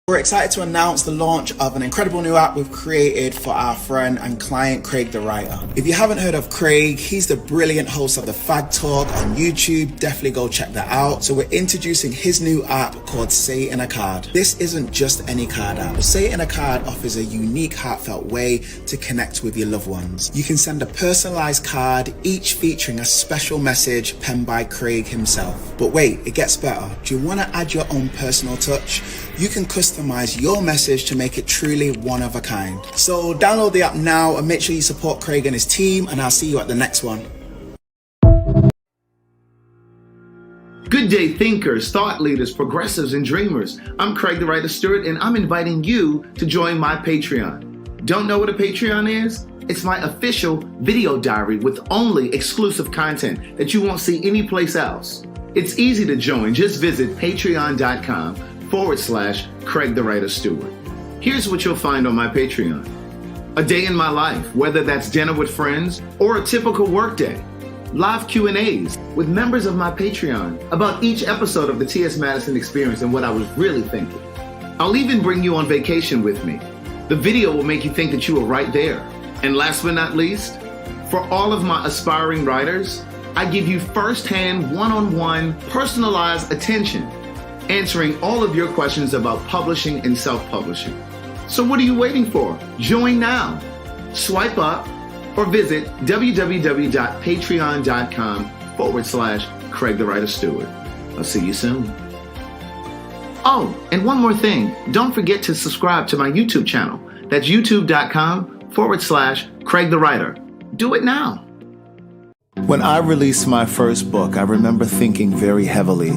We're excited to announce the launch of an incredible new app we've created for our friend and client Craig TheWriter. If you haven't heard of Craig, he's the brilliant host of the PhagTawlk on YouTube. Definitely go check that out. So we're introducing his new app called Say in a Card. This isn't just any card app. Say in a Card offers a unique, heartfelt way to connect with your loved ones. You can send a personalized card, each featuring a special message penned by Craig himself. But wait, it gets better. Do you want to add your own personal touch? You can customize your message to make it truly one of a kind. So download the app now and make sure you support Craig and his team, and I'll see you at the next one. Good day, thinkers, thought leaders, progressives, and dreamers. I'm Craig TheWriter Stewart, and I'm inviting you to join my Patreon. Don't know what a Patreon is? It's my official video diary with only exclusive content that you won't see anyplace else. It's easy to join. Just visit patreon.com/Craig TheWriter Stewart. Here's what you'll find on my Patreon. A day in my life, whether that's dinner with friends or a typical workday. Live Q&As with members of my Patreon about each episode of the T.S. Madison Experience and what I was really thinking. I'll even bring you on vacation with me. The video will make you think that you were right there. And last but not least, for all of my aspiring writers, I give you firsthand, one-on-one, personalized attention, answering all of your questions about publishing and self-publishing. So what are you waiting for? Join now. Swipe up or visit www.patreon.com/Craig TheWriter Stewart. I'll see you soon. Oh, and one more thing. Don't forget to subscribe to my YouTube channel. That's youtube.com/Craig TheWriter. Do it now. When I released my first book, I remember thinking very heavily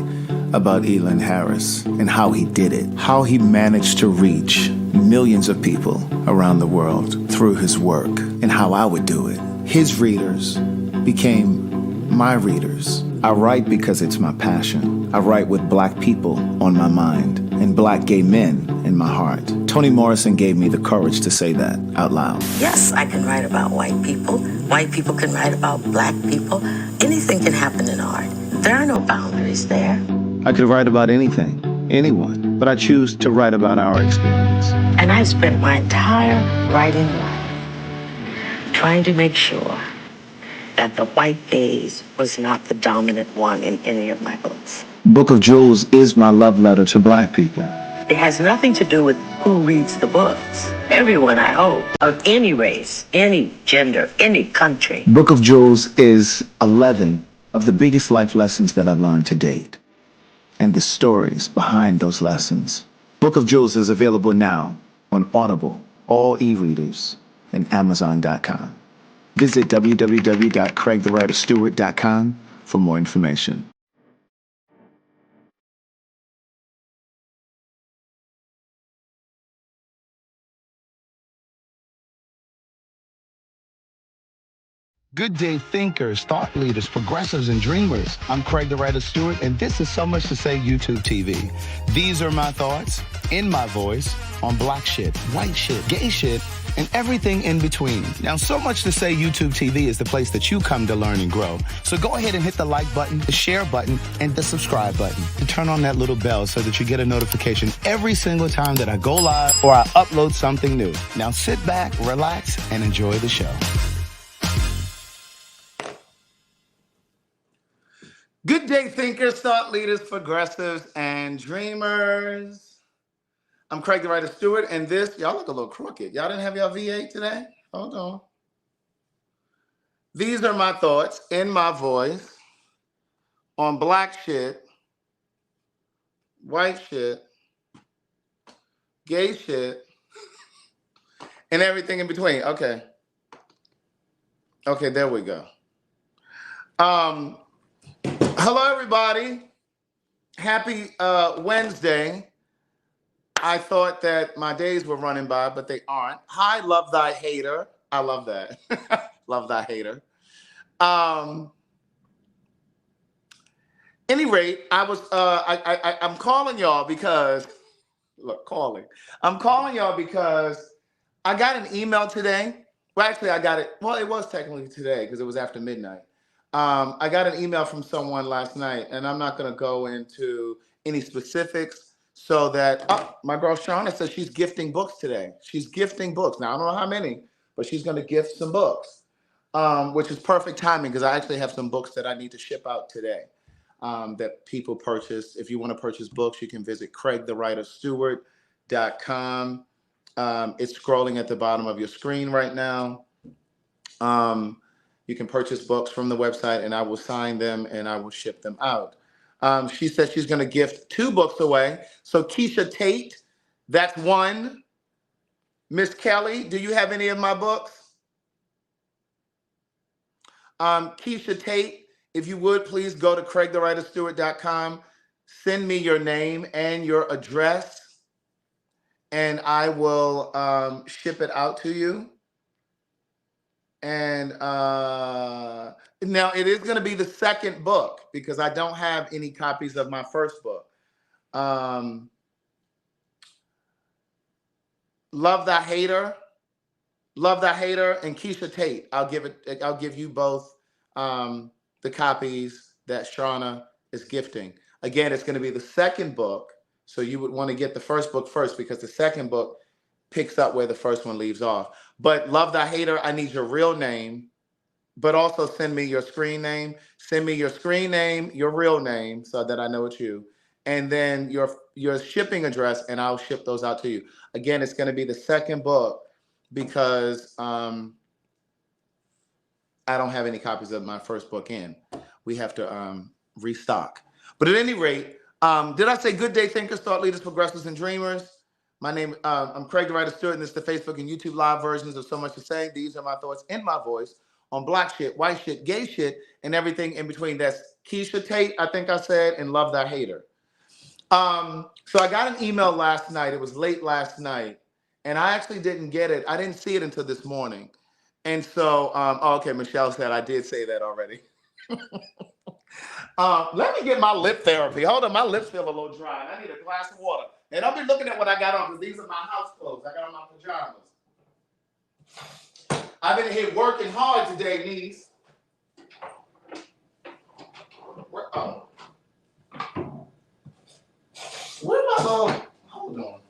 about Elon Harris and how he did it, how he managed to reach millions of people around the world through his work, and how I would do it. His readers became my readers. I write because it's my passion. I write with Black people on my mind and Black gay men in my heart. Toni Morrison gave me the courage to say that out loud. Yes, I can write about white people. White people can write about Black people. Anything can happen in art. There are no boundaries there. I could write about anything, anyone, but I choose to write about our experience. And I spent my entire writing life trying to make sure that the white gaze was not the dominant one in any of my books. Book of Jewels is my love letter to Black people. It has nothing to do with who reads the books. Everyone, I hope, of any race, any gender, any country. Book of Jewels is 11 of the biggest life lessons that I've learned to date, and the stories behind those lessons. Book of Jewels is available now on Audible, all e-readers, and Amazon.com. Visit www.CraigTheWriterStewart.com for more information. Good day, thinkers, thought leaders, progressives, and dreamers. I'm Craig TheWriter Stewart, and this is So Much to Say YouTube TV. These are my thoughts, in my voice, on Black shit, white shit, gay shit, and everything in between. Now, So Much to Say YouTube TV is the place that you come to learn and grow. So go ahead and hit the like button, the share button, and the subscribe button. And turn on that little bell so that you get a notification every single time that I go live or I upload something new. Now sit back, relax, and enjoy the show. Good day, thinkers, thought leaders, progressives, and dreamers. I'm Craig TheWriter Stewart, and this, y'all look a little crooked. Y'all didn't have your V8 today? Hold on. These are my thoughts in my voice on Black shit, white shit, gay shit, and everything in between. Okay. Okay, there we go. Hello, everybody. Happy Wednesday. I thought that my days were running by, but they aren't. Hi, love thy hater. I love that. Love thy hater. Any rate, I'm calling y'all because, I'm calling y'all because I got an email today. Well, actually, I got it. Well, it was technically today because it was after midnight. I got an email from someone last night, and I'm not going to go into any specifics so that, oh, my girl Shauna says she's gifting books today. She's gifting books. Now, I don't know how many, but she's going to gift some books, which is perfect timing because I actually have some books that I need to ship out today that people purchase. If you want to purchase books, you can visit CraigTheWriterStewart.com. It's scrolling at the bottom of your screen right now. You can purchase books from the website and I will sign them and I will ship them out. She says she's going to gift 2 books away. So Keisha Tate, that's 1. Miss Kelly, do you have any of my books? Keisha Tate, if you would please go to CraigTheWriterStewart.com, send me your name and your address, and I will ship it out to you. And now it is going to be the second book because I don't have any copies of my first book. Love Thy Hater, and Keisha Tate. I'll give you both the copies that Shauna is gifting. Again, it's going to be the second book, so you would want to get the first book first because the second book picks up where the first one leaves off. But Love Thy Hater, I need your real name, but also send me your screen name. Send me your screen name, your real name, so that I know it's you, and then your shipping address, and I'll ship those out to you. Again, it's going to be the second book because I don't have any copies of my first book in. We have to restock. But at any rate, did I say good day thinkers, thought leaders, progressives, and dreamers? My name, I'm Craig the Writer Stewart, and this is the Facebook and YouTube live versions of So Much to Say. These are my thoughts in my voice on black shit, white shit, gay shit, and everything in between. That's Keisha Tate, I think I said, and Love Thy Hater. So I got an email last night. It was late last night, and I actually didn't get it. I didn't see it until this morning. And so, okay, Michelle said I did say that already. Let me get my lip therapy. Hold on, my lips feel a little dry. I need a glass of water. And I'll be looking at what I got on because these are my house clothes. I got on my pajamas. I've been here working hard today, niece. Where's my little? Hold on.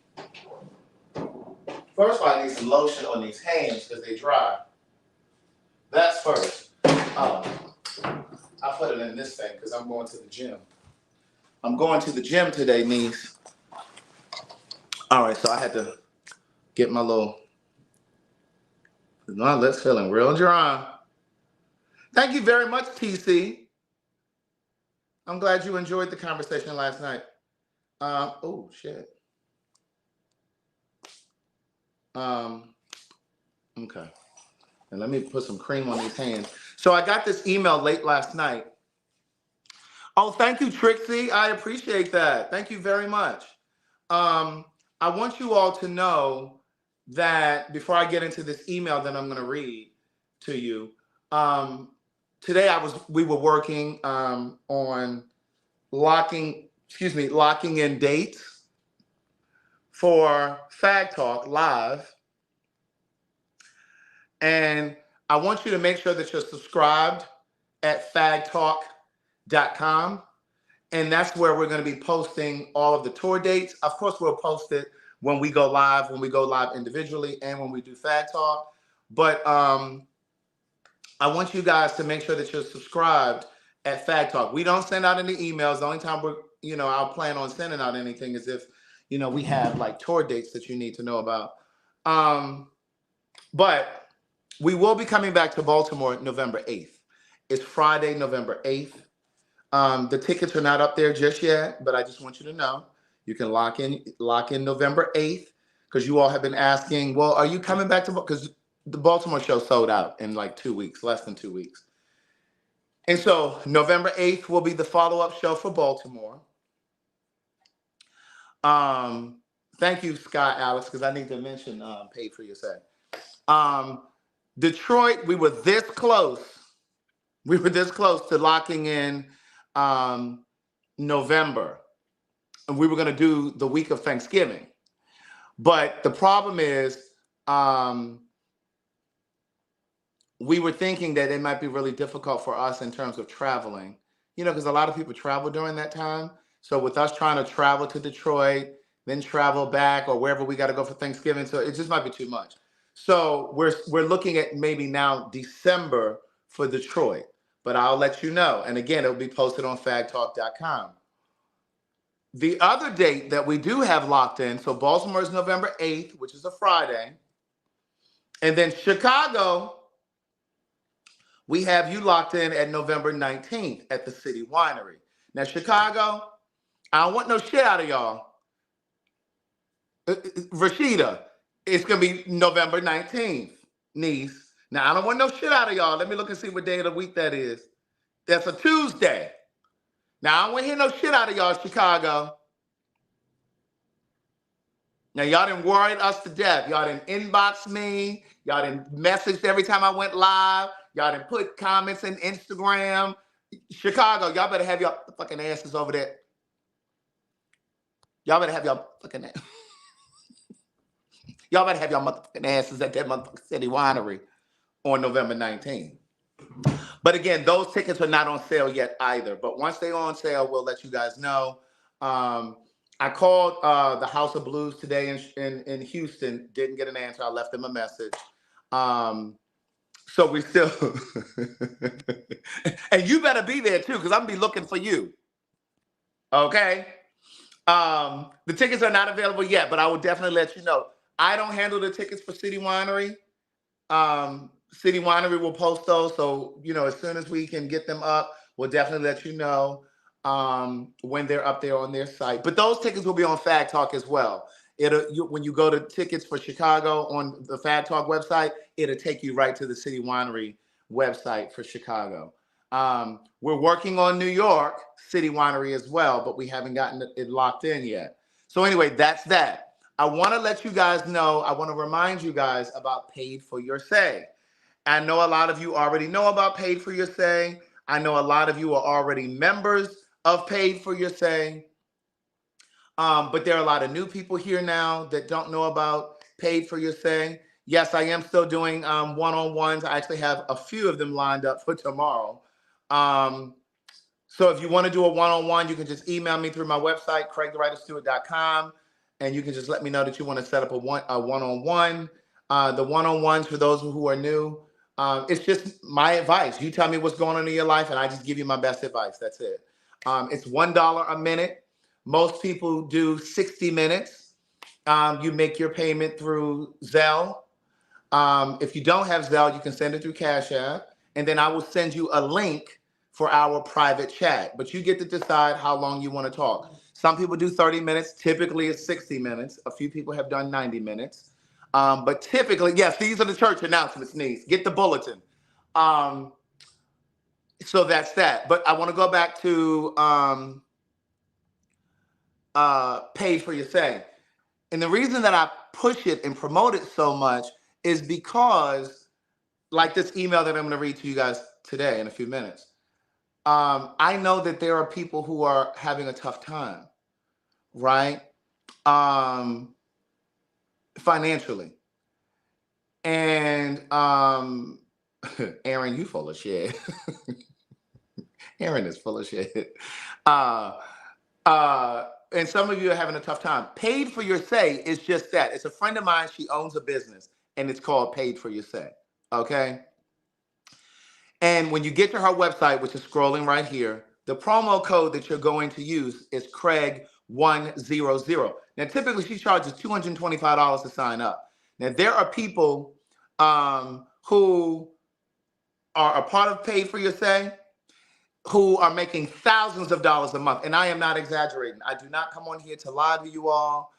First of all, I need some lotion on these hands because they dry. That's first. I put it in this thing because I'm going to the gym. I'm going to the gym today, niece. All right, so I had to get my little. My lips feeling real dry. Thank you very much, TC. I'm glad you enjoyed the conversation last night. Oh shit. Okay. And let me put some cream on these hands. So I got this email late last night. Oh, thank you, Trixie. I appreciate that. Thank you very much. I want you all to know that before I get into this email that I'm going to read to you, today we were working on locking in dates for PhagTawlk Live. And I want you to make sure that you're subscribed at PhagTawlk.com. And that's where we're going to be posting all of the tour dates. Of course, we'll post it when we go live individually, and when we do PhagTawlk. But I want you guys to make sure that you're subscribed at PhagTawlk. We don't send out any emails. The only time I'll plan on sending out anything is if, we have like tour dates that you need to know about. But we will be coming back to Baltimore November 8th. It's Friday, November 8th. The tickets are not up there just yet, but I just want you to know you can lock in November 8th because you all have been asking, well, are you coming back to, because the Baltimore show sold out in like 2 weeks, less than 2 weeks. And so November 8th will be the follow-up show for Baltimore. Thank you, Scott Alex, because I need to mention paid for your say. Detroit, we were this close. We were this close to locking in November. And we were going to do the week of Thanksgiving. But the problem is we were thinking that it might be really difficult for us in terms of traveling, because a lot of people travel during that time. So with us trying to travel to Detroit, then travel back or wherever we got to go for Thanksgiving, so it just might be too much. So we're looking at maybe now December for Detroit, but I'll let you know. And again, it'll be posted on PhagTawlk.com. The other date that we do have locked in, so Baltimore is November 8th, which is a Friday. And then Chicago, we have you locked in at November 19th at the City Winery. Now, Chicago, I don't want no shit out of y'all. Rashida, it's going to be November 19th, niece. Now, I don't want no shit out of y'all. Let me look and see what day of the week that is. That's a Tuesday. Now, I don't want to hear no shit out of y'all, Chicago. Now, y'all done worried us to death. Y'all done inbox me. Y'all done messaged every time I went live. Y'all done put comments in Instagram. Chicago, y'all better have y'all fucking asses over there. Y'all better have y'all fucking asses. Y'all better have y'all motherfucking asses at that motherfucking City Winery on November 19th. But again, those tickets are not on sale yet either. But once they're on sale, we'll let you guys know. I called the House of Blues today in Houston. Didn't get an answer. I left them a message. So we still... and you better be there too, because I'm going to be looking for you. Okay? The tickets are not available yet, but I will definitely let you know. I don't handle the tickets for City Winery. City Winery will post those. So, as soon as we can get them up, we'll definitely let you know when they're up there on their site. But those tickets will be on PhagTawlk as well. When you go to tickets for Chicago on the PhagTawlk website, it'll take you right to the City Winery website for Chicago. We're working on New York City Winery as well, but we haven't gotten it locked in yet. So anyway, that's that. I want to let you guys know, I want to remind you guys about Paid for Your Say. I know a lot of you already know about Paid for Your Say. I know a lot of you are already members of Paid for Your Say. But there are a lot of new people here now that don't know about Paid for Your Say. Yes, I am still doing one-on-ones. I actually have a few of them lined up for tomorrow. So if you want to do a one-on-one, you can just email me through my website, CraigTheWriterStewart.com. And you can just let me know that you want to set up a one-on-one. The one-on-ones, for those who are new, it's just my advice. You tell me what's going on in your life, and I just give you my best advice. That's it. It's $1 a minute. Most people do 60 minutes. You make your payment through Zelle. If you don't have Zelle, you can send it through Cash App. And then I will send you a link for our private chat. But you get to decide how long you want to talk. Some people do 30 minutes. Typically, it's 60 minutes. A few people have done 90 minutes. But typically, yes, these are the church announcements, niece. Get the bulletin. So that's that. But I want to go back to Paid for Your Say. And the reason that I push it and promote it so much is because, like this email that I'm going to read to you guys today in a few minutes, I know that there are people who are having a tough time, right? Financially. And Aaron, you full of shit. Aaron is full of shit. And some of you are having a tough time. Paid for Your Say is just that. It's a friend of mine. She owns a business, and it's called Paid for Your Say. Okay? And when you get to her website, which is scrolling right here, the promo code that you're going to use is Craig100. Now, typically, she charges $225 to sign up. Now, there are people who are a part of Paid for Your Say who are making thousands of dollars a month. And I am not exaggerating. I do not come on here to lie to you all.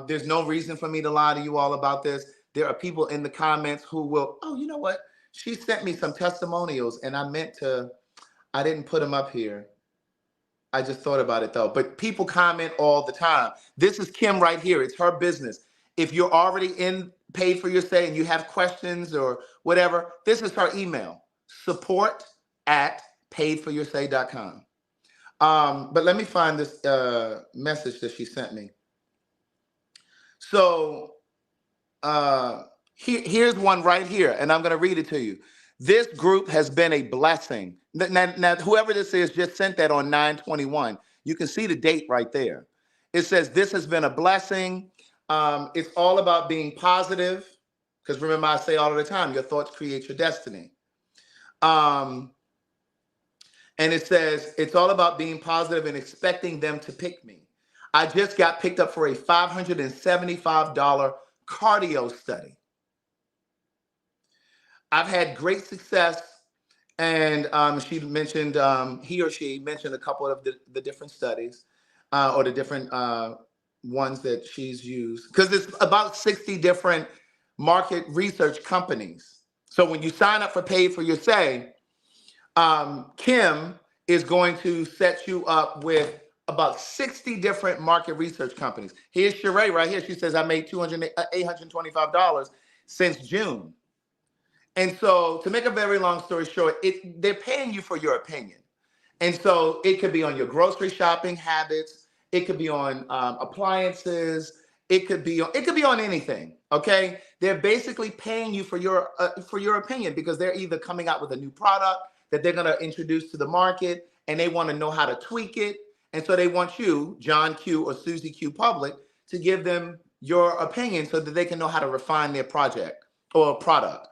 There's no reason for me to lie to you all about this. There are people in the comments who will, oh, you know what? She sent me some testimonials, and I didn't put them up here. I just thought about it, though. But people comment all the time. This is Kim right here. It's her business. If you're already in Paid for Your Say and you have questions or whatever, this is her email, support@paidforyoursay.com. But let me find this message that she sent me. So here's one right here, and I'm going to read it to you. This group has been a blessing. Now, whoever this is just sent that on 9/21. You can see the date right there. It says, this has been a blessing. It's all about being positive, because remember, I say all of the time, your thoughts create your destiny. And it says, it's all about being positive and expecting them to pick me. I just got picked up for a $575 cardio study. I've had great success. And she mentioned, he or she mentioned a couple of the different studies or the different ones that she's used, because it's about 60 different market research companies. So when you sign up for Paid for Your Say, Kim is going to set you up with about 60 different market research companies. Here's Sheree right here. She says, I made $825 since June. And so, to make a very long story short, they're paying you for your opinion. And so it could be on your grocery shopping habits. It could be on appliances. It could be on anything. Okay, they're basically paying you for your opinion, because they're either coming out with a new product that they're going to introduce to the market, and they want to know how to tweak it. And so they want you, John Q or Susie Q Public, to give them your opinion so that they can know how to refine their project or product.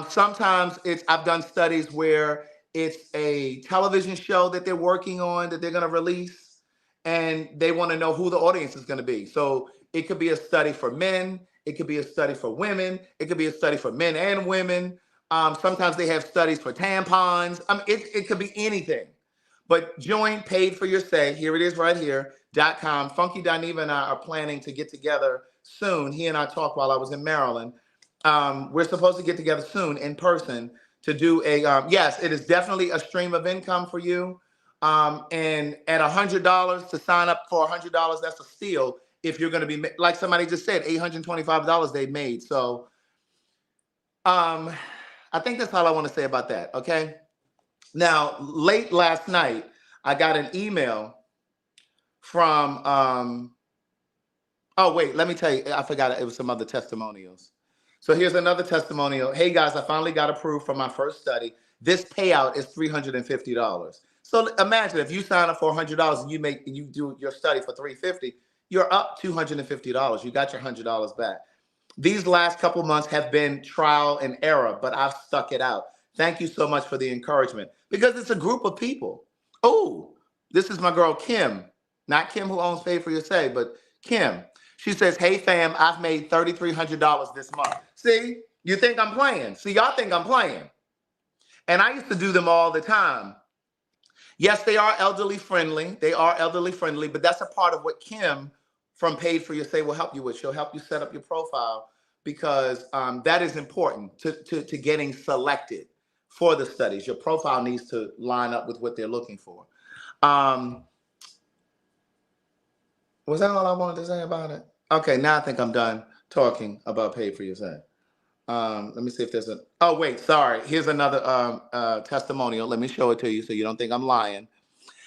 Sometimes I've done studies where it's a television show that they're working on that they're going to release, and they want to know who the audience is going to be. So it could be a study for men. It could be a study for women. It could be a study for men and women. Sometimes they have studies for tampons. It could be anything. But join Paid for Your Say. Here it is right here, .com. Funky Dineva and I are planning to get together soon. He and I talked while I was in Maryland. We're supposed to get together soon in person to do yes, it is definitely a stream of income for you. And at $100 to sign up for $100, that's a steal. If you're going to be, like somebody just said, $825 they made. So I think that's all I want to say about that. Okay. Now, late last night, I got an email from, oh, wait, let me tell you, I forgot it was some other testimonials. So here's another testimonial. Hey guys, I finally got approved for my first study. This payout is $350. So imagine if you sign up for $100 and you do your study for $350, you're up $250. You got your $100 back. These last couple months have been trial and error, but I've stuck it out. Thank you so much for the encouragement, because it's a group of people. Oh, this is my girl Kim, not Kim who owns Paid for Your Say, but Kim. She says, hey fam, I've made $3,300 this month. See, you think I'm playing. See, y'all think I'm playing. And I used to do them all the time. Yes, they are elderly friendly. They are elderly friendly, but that's a part of what Kim from Paid for Your Say will help you with. She'll help you set up your profile, because that is important to getting selected for the studies. Your profile needs to line up with what they're looking for. Was that all I wanted to say about it? Okay, now I think I'm done talking about Paid for Your Say. Let me see if there's oh, wait, sorry. Here's another testimonial. Let me show it to you so you don't think I'm lying.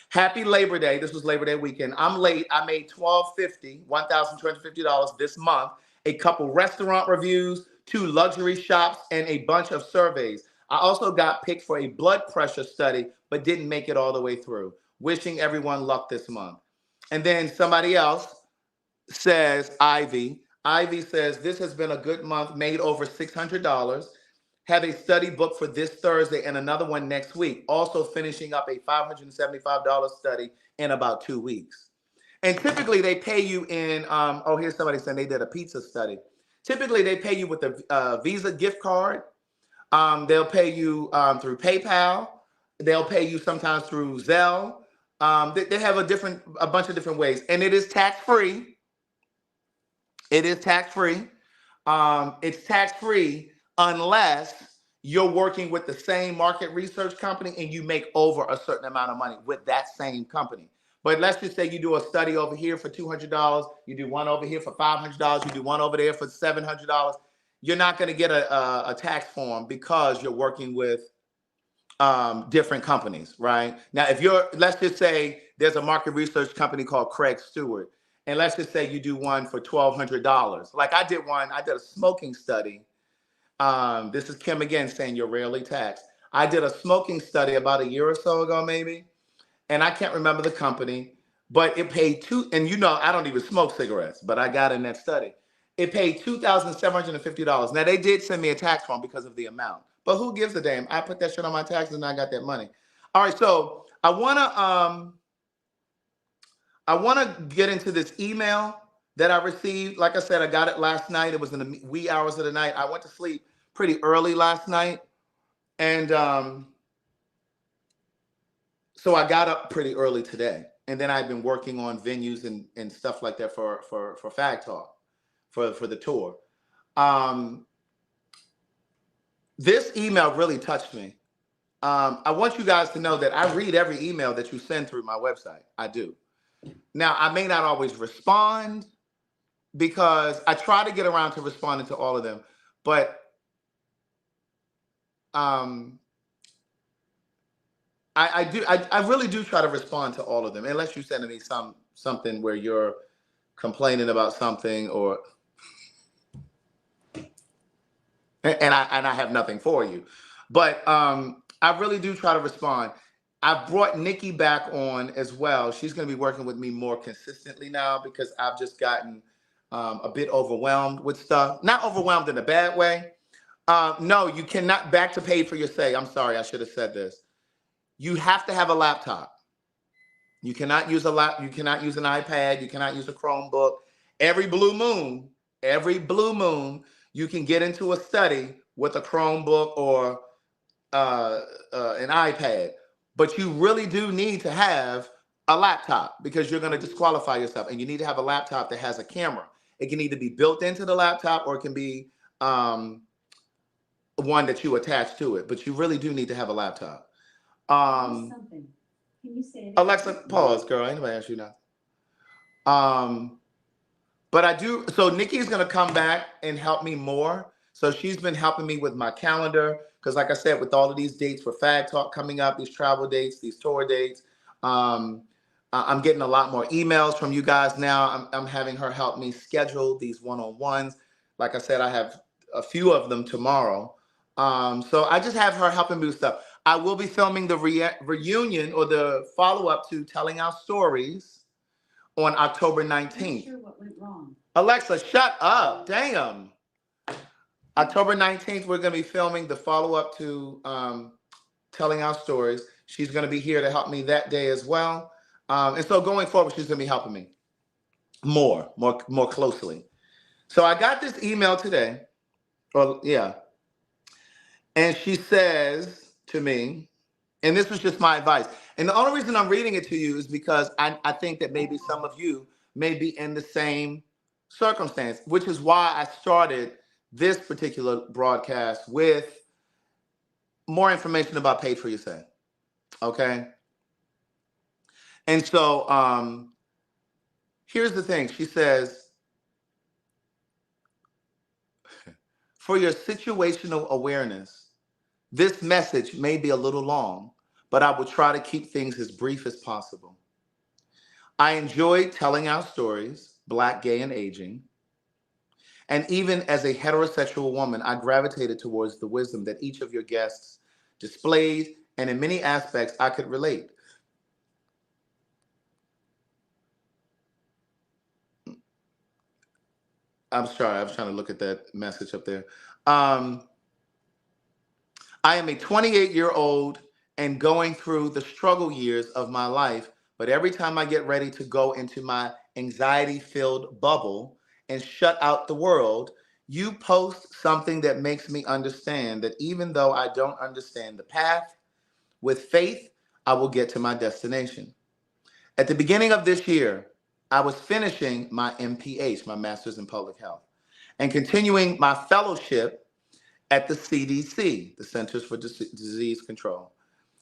Happy Labor Day. This was Labor Day weekend. I'm late. I made $1,250 this month. A couple restaurant reviews, 2 luxury shops, and a bunch of surveys. I also got picked for a blood pressure study, but didn't make it all the way through. Wishing everyone luck this month. And then somebody else says, Ivy says, this has been a good month, made over $600. Have a study booked for this Thursday and another one next week. Also finishing up a $575 study in about 2 weeks. And typically they pay you in, oh, here's somebody saying they did a pizza study. Typically they pay you with a Visa gift card. They'll pay you through PayPal. They'll pay you sometimes through Zelle. They have a bunch of different ways, and it is tax-free. It is tax-free. It's tax-free unless you're working with the same market research company and you make over a certain amount of money with that same company. But let's just say you do a study over here for $200, you do one over here for $500, you do one over there for $700. You're not going to get a tax form because you're working with different companies, right? Now, let's just say there's a market research company called Craig Stewart, and let's just say you do one for $1,200. Like I did a smoking study. This is Kim again saying you're rarely taxed. I did a smoking study about a year or so ago, maybe, and I can't remember the company, but it paid and I don't even smoke cigarettes, but I got in that study. It paid $2,750. Now they did send me a tax form because of the amount, but who gives a damn? I put that shit on my taxes and I got that money. All right, so I wanna get into this email that I received. Like I said, I got it last night. It was in the wee hours of the night. I went to sleep pretty early last night, and so I got up pretty early today. And then I've been working on venues and stuff like that for PhagTawlk, for the tour. This email really touched me. I want you guys to know that I read every email that you send through my website. I do. Now, I may not always respond because I try to get around to responding to all of them, but I really do try to respond to all of them, unless you send me something where you're complaining about something, or and I have nothing for you. But I really do try to respond. I've brought Nikki back on as well. She's going to be working with me more consistently now because I've just gotten a bit overwhelmed with stuff. Not overwhelmed in a bad way. No, you cannot back to pay for your say. I'm sorry, I should have said this. You have to have a laptop. You cannot use you cannot use an iPad. You cannot use a Chromebook. Every blue moon, you can get into a study with a Chromebook or an iPad. But you really do need to have a laptop because you're going to disqualify yourself. And you need to have a laptop that has a camera. It can either be built into the laptop or it can be one that you attach to it. But you really do need to have a laptop. Something. Can you say it? Alexa, pause, girl. Ain't nobody ask you nothing. But I do. So Nikki's going to come back and help me more. So she's been helping me with my calendar. Because like I said, with all of these dates for PhagTawlk coming up, these travel dates, these tour dates, I'm getting a lot more emails from you guys now. I'm having her help me schedule these one-on-ones. Like I said, I have a few of them tomorrow. So I just have her helping me with stuff. I will be filming the reunion or the follow-up to Telling Our Stories on October 19th. I'm not sure what went wrong. Alexa, shut up. Damn. October 19th, we're going to be filming the follow-up to Telling Our Stories. She's going to be here to help me that day as well. And so going forward, she's going to be helping me more closely. So I got this email today. And she says to me, and this was just my advice. And the only reason I'm reading it to you is because I think that maybe some of you may be in the same circumstance, which is why I started this particular broadcast with more information about Paid for Your Say. Okay. And so here's the thing. She says, for your situational awareness, this message may be a little long, but I will try to keep things as brief as possible. I enjoy telling our stories, Black, gay, and aging. And even as a heterosexual woman, I gravitated towards the wisdom that each of your guests displayed, and in many aspects, I could relate. I'm sorry, I was trying to look at that message up there. I am a 28-year-old and going through the struggle years of my life, but every time I get ready to go into my anxiety-filled bubble and shut out the world, you post something that makes me understand that even though I don't understand the path, with faith, I will get to my destination. At the beginning of this year, I was finishing my MPH, my Master's in Public Health, and continuing my fellowship at the CDC, the Centers for Disease Control,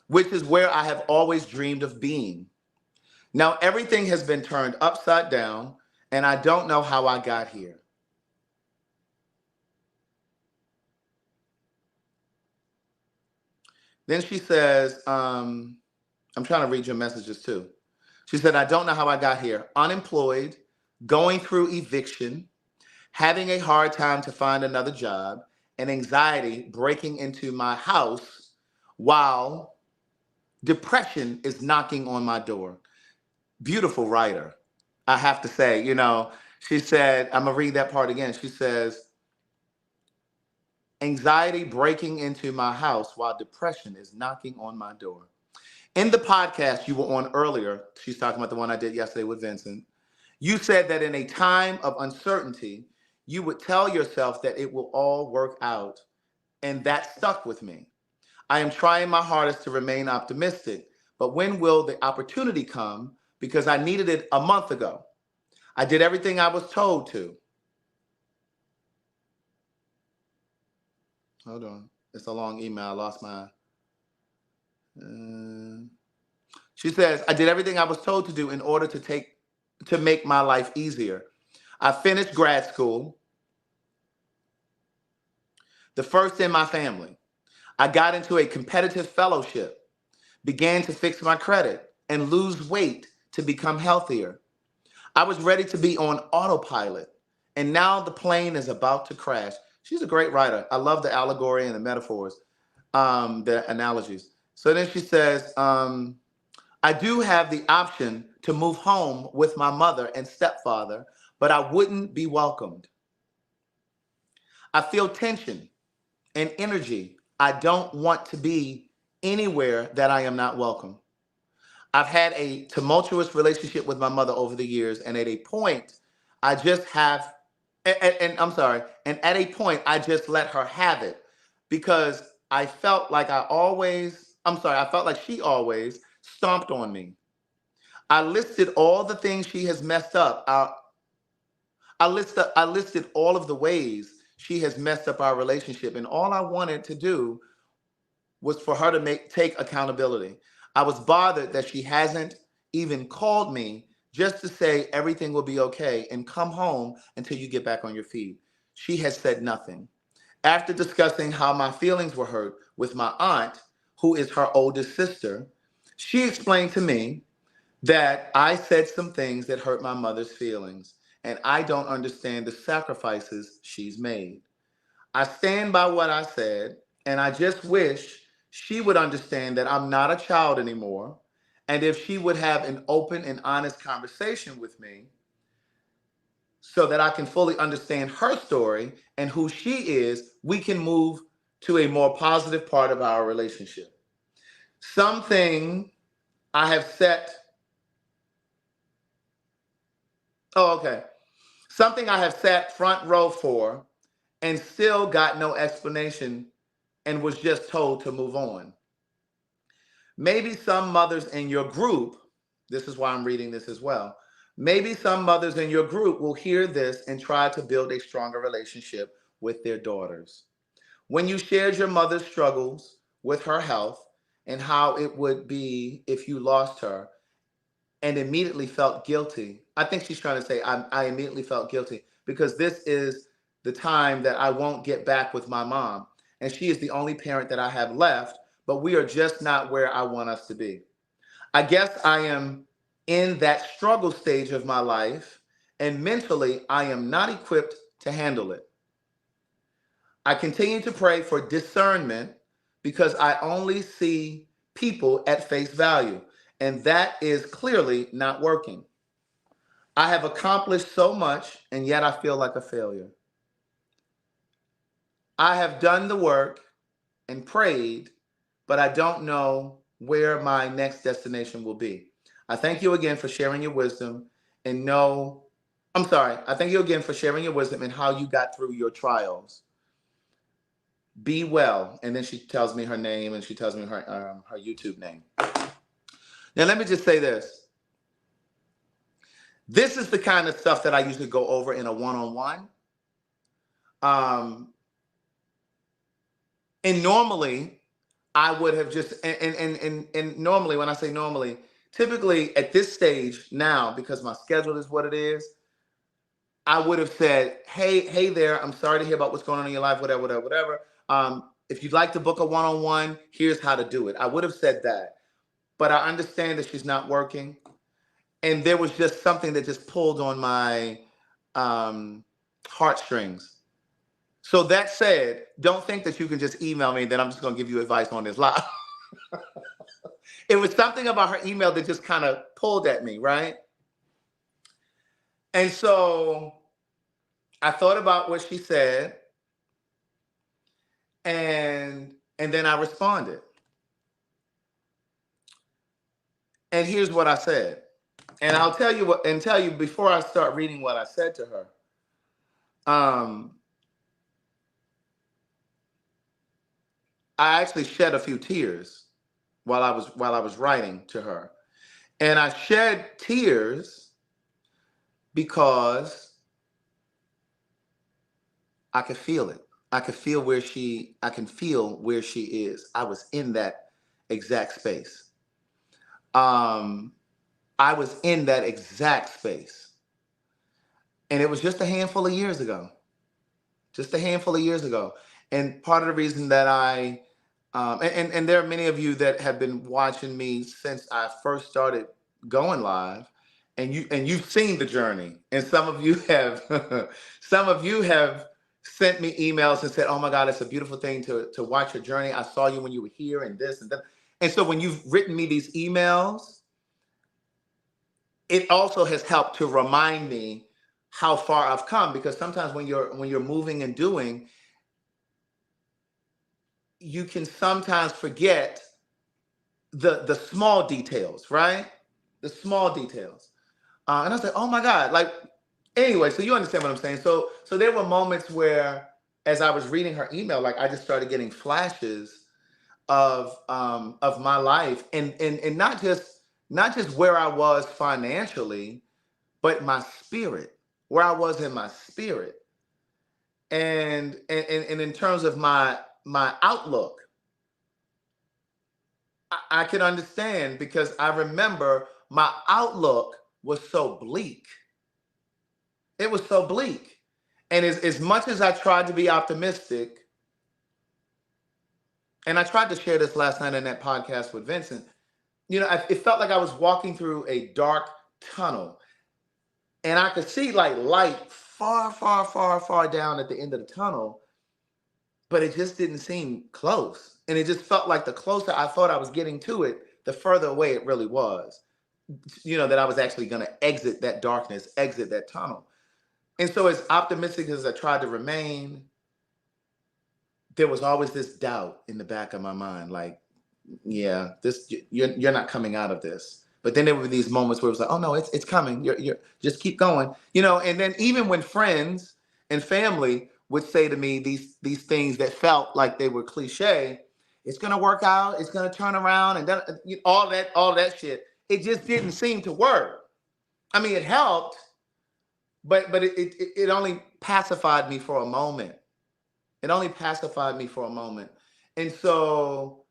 which is where I have always dreamed of being. Now, everything has been turned upside down, and I don't know how I got here. Then she says, I'm trying to read your messages too. She said, I don't know how I got here. Unemployed, going through eviction, having a hard time to find another job, and anxiety breaking into my house while depression is knocking on my door. beautiful writer. I have to say, she said, I'm going to read that part again. She says, anxiety breaking into my house while depression is knocking on my door. In the podcast you were on earlier, she's talking about the one I did yesterday with Vincent. You said that in a time of uncertainty, you would tell yourself that it will all work out. And that stuck with me. I am trying my hardest to remain optimistic, but when will the opportunity come? Because I needed it a month ago. I did everything I was told to. Hold on. It's a long email. I lost my... She says, I did everything I was told to do in order to make my life easier. I finished grad school, the first in my family. I got into a competitive fellowship, began to fix my credit and lose weight to become healthier. I was ready to be on autopilot, and now the plane is about to crash. She's a great writer. I love the allegory and the metaphors, the analogies. So then she says, I do have the option to move home with my mother and stepfather, but I wouldn't be welcomed. I feel tension and energy. I don't want to be anywhere that I am not welcome. I've had a tumultuous relationship with my mother over the years, and at a point, I just have, and I'm sorry, and at a point, I just let her have it because I felt like I felt like she always stomped on me. I listed all the things she has messed up. I listed all of the ways she has messed up our relationship, and all I wanted to do was for her to take accountability. I was bothered that she hasn't even called me just to say everything will be okay and come home until you get back on your feet. She has said nothing. After discussing how my feelings were hurt with my aunt, who is her oldest sister, she explained to me that I said some things that hurt my mother's feelings, and I don't understand the sacrifices she's made. I stand by what I said, and I just wish she would understand that I'm not a child anymore, and if she would have an open and honest conversation with me so that I can fully understand her story and who she is, we can move to a more positive part of our relationship. Something I have set Something I have sat front row for and still got no explanation and was just told to move on. Maybe some mothers in your group, this is why I'm reading this as well, maybe some mothers in your group will hear this and try to build a stronger relationship with their daughters. When you shared your mother's struggles with her health and how it would be if you lost her, and immediately felt guilty. I think she's trying to say, I immediately felt guilty because this is the time that I won't get back with my mom. And she is the only parent that I have left, but we are just not where I want us to be. I guess I am in that struggle stage of my life, and mentally, I am not equipped to handle it. I continue to pray for discernment because I only see people at face value. And that is clearly not working. I have accomplished so much, and yet I feel like a failure. I have done the work and prayed, but I don't know where my next destination will be. I thank you again for sharing your wisdom I thank you again for sharing your wisdom and how you got through your trials. Be well. And then she tells me her name and she tells me her YouTube name. Now, let me just say this. This is the kind of stuff that I usually go over in a one-on-one. And normally, I would have just, and normally, when I say normally, typically at this stage now, because my schedule is what it is, I would have said, hey there, I'm sorry to hear about what's going on in your life, whatever. If you'd like to book a one-on-one, here's how to do it. I would have said that. But I understand that she's not working. And there was just something that just pulled on my heartstrings. So that said, don't think that you can just email me that I'm just going to give you advice on this live. It was something about her email that just kind of pulled at me, right? And so I thought about what she said, and then I responded. And here's what I said. And I'll tell you before I start reading what I said to her. I actually shed a few tears while I was writing to her. And I shed tears because I could feel it. I can feel where she is. I was in that exact space. I was in that exact space. And it was just a handful of years ago. And part of the reason that and there are many of you that have been watching me since I first started going live, and you've seen the journey. And some of you have sent me emails and said, "Oh my God, it's a beautiful thing to watch your journey. I saw you when you were here and this and that." And so when you've written me these emails, it also has helped to remind me how far I've come, because sometimes when you're moving and doing, you can sometimes forget the small details, right? The small details. And I was like, oh my God, like, anyway, so you understand what I'm saying. So there were moments where, as I was reading her email, like I just started getting flashes of my life, and not just where I was financially, but my spirit, where I was in my spirit. And in terms of my outlook, I can understand, because I remember my outlook was so bleak. It was so bleak. And as much as I tried to be optimistic, and I tried to share this last night in that podcast with Vincent, it felt like I was walking through a dark tunnel, and I could see like light far, far, far, far down at the end of the tunnel, but it just didn't seem close. And it just felt like the closer I thought I was getting to it, the further away it really was. That I was actually going to exit that darkness, exit that tunnel. And so as optimistic as I tried to remain, there was always this doubt in the back of my mind, like, yeah, you're not coming out of this. But then there were these moments where it was like, oh no, it's coming. You're just keep going. And then even when friends and family would say to me these things that felt like they were cliche, it's gonna work out, it's gonna turn around, and then all that shit, it just didn't seem to work. I mean, it helped, but it only pacified me for a moment. It only pacified me for a moment. And so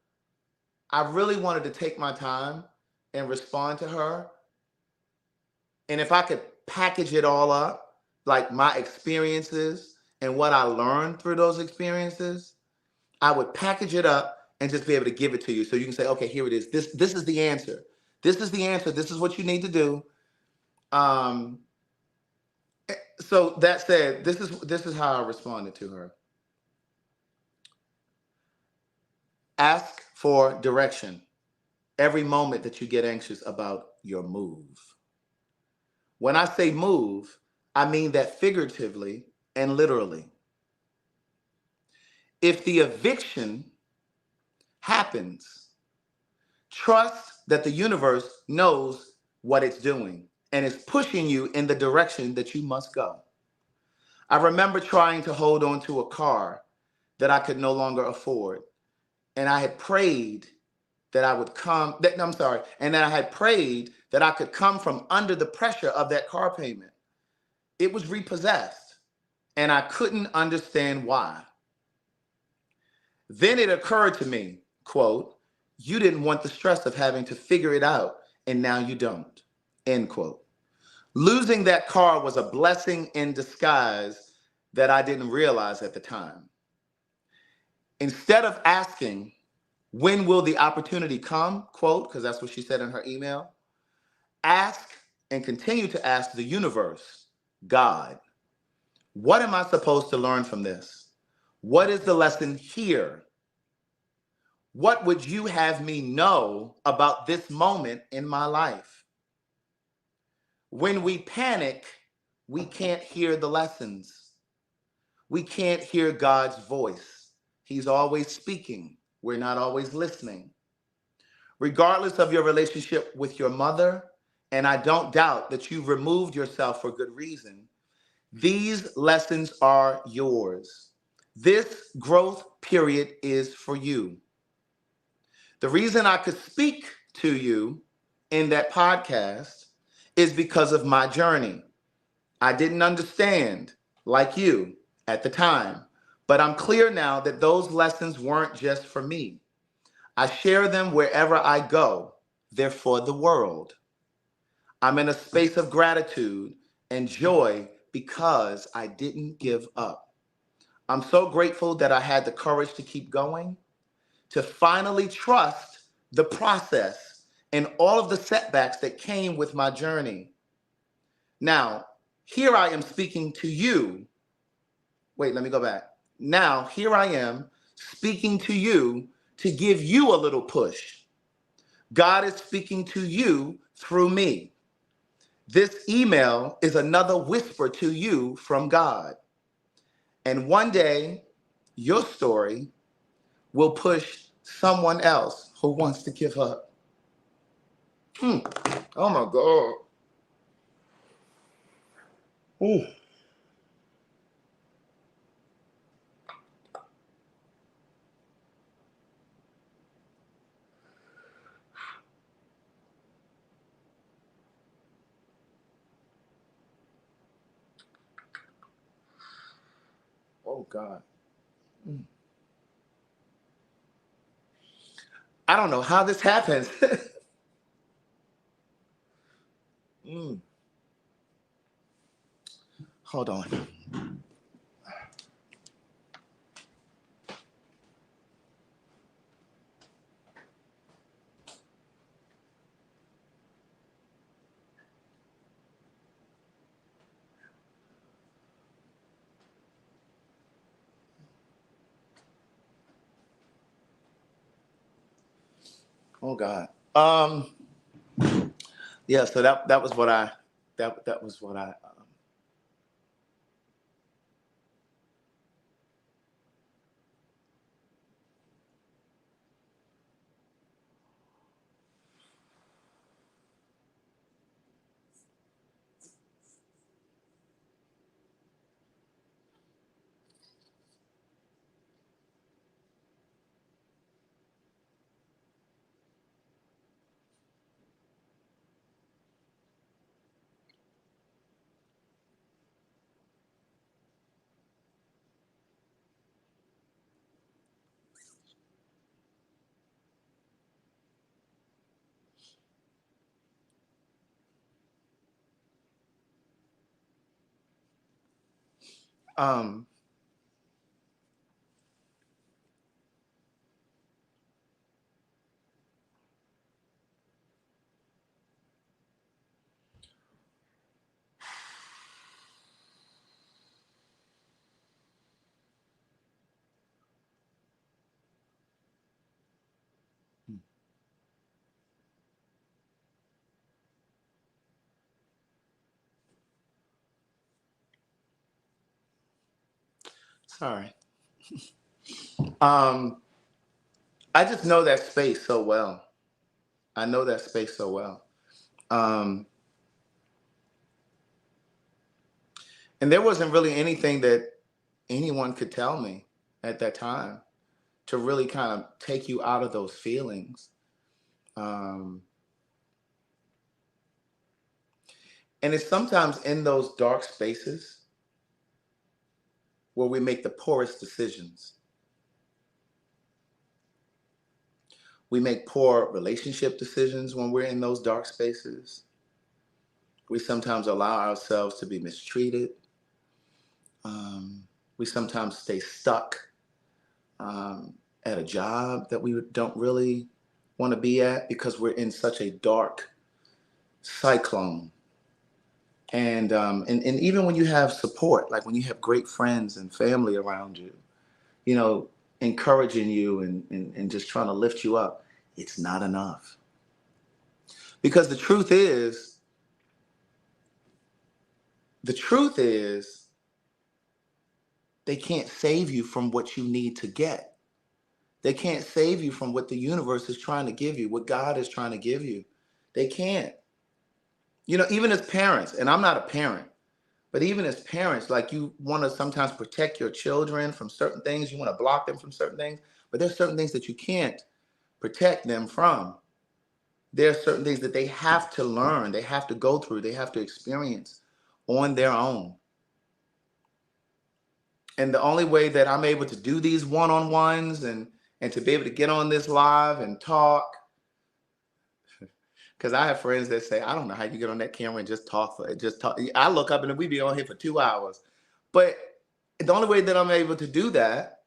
I really wanted to take my time and respond to her. And if I could package it all up, like my experiences and what I learned through those experiences, I would package it up and just be able to give it to you. So you can say, okay, here it is. This is the answer. This is the answer. This is what you need to do. So that said, this is how I responded to her. Ask for direction every moment that you get anxious about your move. When I say move, I mean that figuratively and literally. If the eviction happens, trust that the universe knows what it's doing and is pushing you in the direction that you must go. I remember trying to hold on to a car that I could no longer afford. And I had prayed that I would and then I had prayed that I could come from under the pressure of that car payment. It was repossessed, and I couldn't understand why. Then it occurred to me, quote, you didn't want the stress of having to figure it out, and now you don't, end quote. Losing that car was a blessing in disguise that I didn't realize at the time. Instead of asking, when will the opportunity come, quote, because that's what she said in her email, ask and continue to ask the universe, God, what am I supposed to learn from this? What is the lesson here? What would you have me know about this moment in my life? When we panic, we can't hear the lessons. We can't hear God's voice. He's always speaking. We're not always listening. Regardless of your relationship with your mother, and I don't doubt that you've removed yourself for good reason, these lessons are yours. This growth period is for you. The reason I could speak to you in that podcast is because of my journey. I didn't understand, like you, at the time, but I'm clear now that those lessons weren't just for me. I share them wherever I go. They're for the world. I'm in a space of gratitude and joy because I didn't give up. I'm so grateful that I had the courage to keep going, to finally trust the process and all of the setbacks that came with my journey. Now, here I am speaking to you. Wait, let me go back. Now, here I am speaking to you to give you a little push. God is speaking to you through me. This email is another whisper to you from God. And one day, your story will push someone else who wants to give up. Oh my God. Ooh. Oh God. I don't know how this happens. Hold on. Oh God. Yeah, so that was what I that was what I um sorry. Um I just know that space so well. I know that space so well. Um and there wasn't really anything that anyone could tell me at that time to really kind of take you out of those feelings. Um and it's sometimes in those dark spaces where we make the poorest decisions. We make poor relationship decisions when we're in those dark spaces. We sometimes allow ourselves to be mistreated. We sometimes stay stuck at a job that we don't really want to be at because we're in such a dark cyclone. And even when you have support, like when you have great friends and family around you, you know, encouraging you and just trying to lift you up, it's not enough. Because the truth is they can't save you from what you need to get. They can't save you from what the universe is trying to give you, what God is trying to give you. They can't. You know, even as parents, and I'm not a parent, but even as parents, like, you want to sometimes protect your children from certain things. You want to block them from certain things, but there's certain things that you can't protect them from. There are certain things that they have to learn, they have to go through, they have to experience on their own. And the only way that I'm able to do these one-on-ones and to be able to get on this live and talk, because I have friends that say, I don't know how you get on that camera and just talk. I look up and we be on here for 2 hours. But the only way that I'm able to do that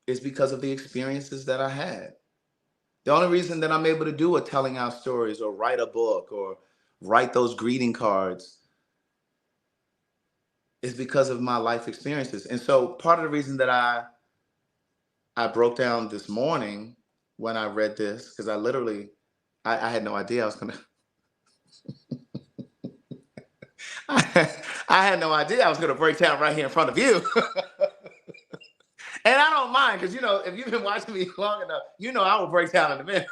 is because of the experiences that I had. The only reason that I'm able to do a telling our stories or write a book or write those greeting cards is because of my life experiences. And so part of the reason that I broke down this morning when I read this, because I had no idea I was going to, I had no idea I was going to break down right here in front of you. And I don't mind, because, you know, if you've been watching me long enough, you know I will break down in a minute.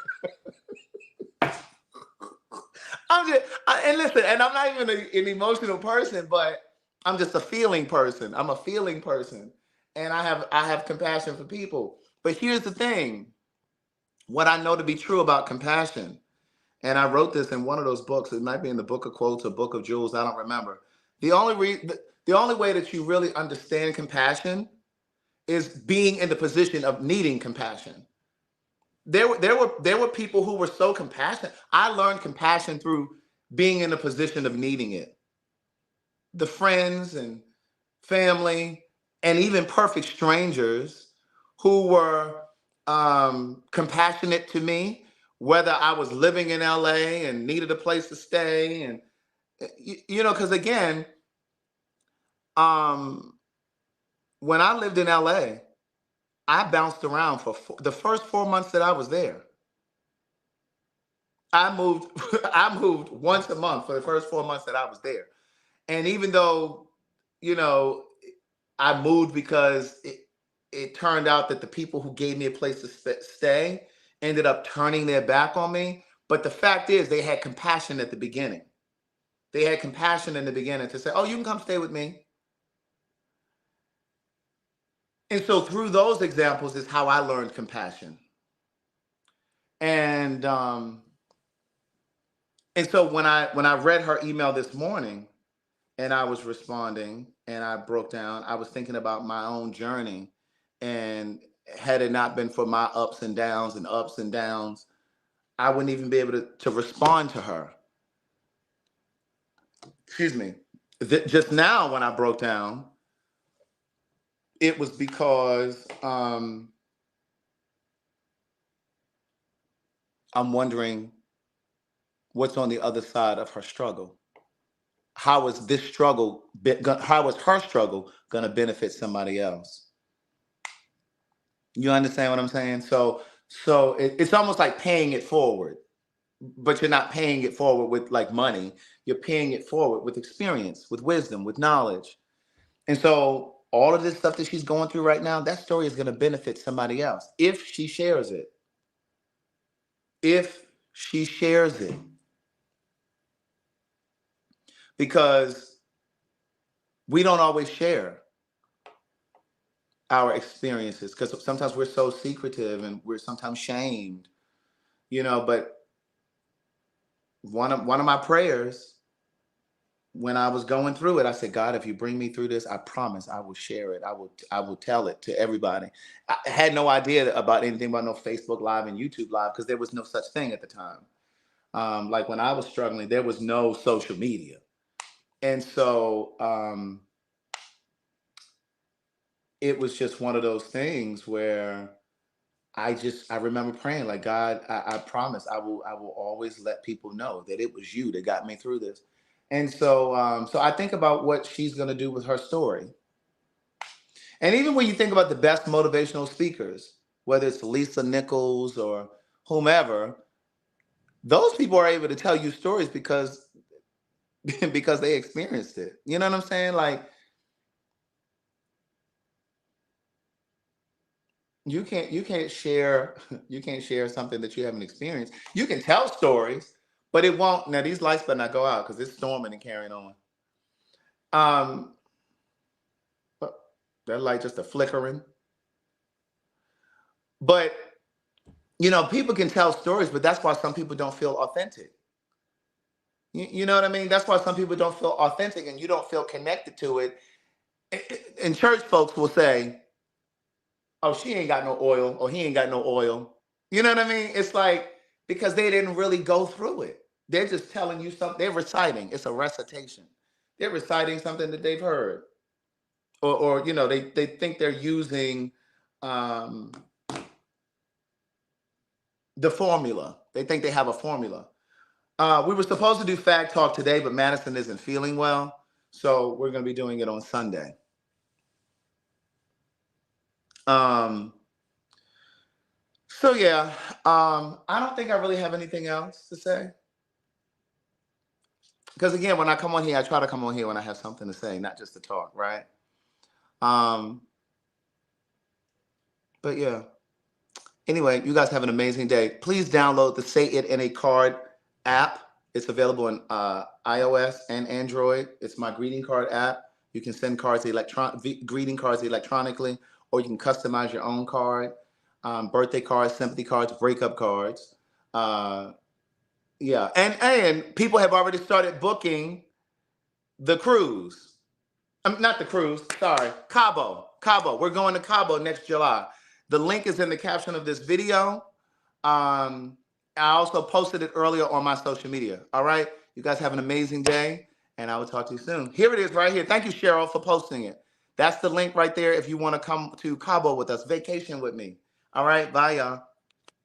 And listen, and I'm not even an emotional person, but I'm just a feeling person. I'm a feeling person. And I have compassion for people. But here's the thing. What I know to be true about compassion, and I wrote this in one of those books. It might be in the Book of Quotes or Book of Jewels. I don't remember. The only way that you really understand compassion is being in the position of needing compassion. There were people who were so compassionate. I learned compassion through being in a position of needing it. The friends and family and even perfect strangers who were compassionate to me, whether I was living in LA and needed a place to stay. And, you know, because again, when I lived in LA, I bounced around for the first 4 months that I was there. I moved I moved once a month for the first 4 months that I was there. And even though, you know, I moved because it turned out that the people who gave me a place to stay ended up turning their back on me. But the fact is, they had compassion at the beginning. They had compassion in the beginning to say, oh, you can come stay with me. And so through those examples is how I learned compassion. And so when I read her email this morning and I was responding and I broke down, I was thinking about my own journey. And had it not been for my ups and downs, I wouldn't even be able to respond to her. Excuse me. Just now when I broke down, it was because I'm wondering what's on the other side of her struggle. How is her struggle going to benefit somebody else? You understand what I'm saying? So it's almost like paying it forward, but you're not paying it forward with like money. You're paying it forward with experience, with wisdom, with knowledge. And so all of this stuff that she's going through right now, that story is going to benefit somebody else if she shares it. If she shares it. Because we don't always share our experiences, because sometimes we're so secretive and we're sometimes shamed, you know. But one of my prayers when I was going through it, I said, God, if you bring me through this, I promise I will share it. I will tell it to everybody. I had no idea about anything about no Facebook Live and YouTube Live, because there was no such thing at the time. Like when I was struggling, there was no social media. And so it was just one of those things where I remember praying like, God, I promise I will always let people know that it was you that got me through this. And so I think about what she's going to do with her story. And even when you think about the best motivational speakers, whether it's Lisa Nichols or whomever, those people are able to tell you stories because because they experienced it. You know what I'm saying? Like you can't share something that you haven't experienced. You can tell stories, but it won't. Now these lights better not go out because it's storming and carrying on. That light just a flickering. But you know, people can tell stories, but that's why some people don't feel authentic. You know what I mean? That's why some people don't feel authentic and you don't feel connected to it. And church folks will say, oh, she ain't got no oil, or he ain't got no oil. You know what I mean? It's like, because they didn't really go through it. They're just telling you something. They're reciting. It's a recitation. They're reciting something that they've heard. Or you know, they think they're using the formula. They think they have a formula. We were supposed to do PhagTawlk today, but Madison isn't feeling well. So we're going to be doing it on Sunday. So yeah, I don't think I really have anything else to say. Because again, when I come on here, I try to come on here when I have something to say, not just to talk, right? But yeah. Anyway, you guys have an amazing day. Please download the Say It in a Card app. It's available on iOS and Android. It's my greeting card app. You can send greeting cards electronically, or you can customize your own card. Birthday cards, sympathy cards, breakup cards. Yeah, and people have already started booking the cruise. Not the cruise, sorry, Cabo. We're going to Cabo next July. The link is in the caption of this video. I also posted it earlier on my social media. All right, you guys have an amazing day, and I will talk to you soon. Here it is right here. Thank you, Cheryl, for posting it. That's the link right there if you want to come to Cabo with us, vacation with me. All right, bye, y'all.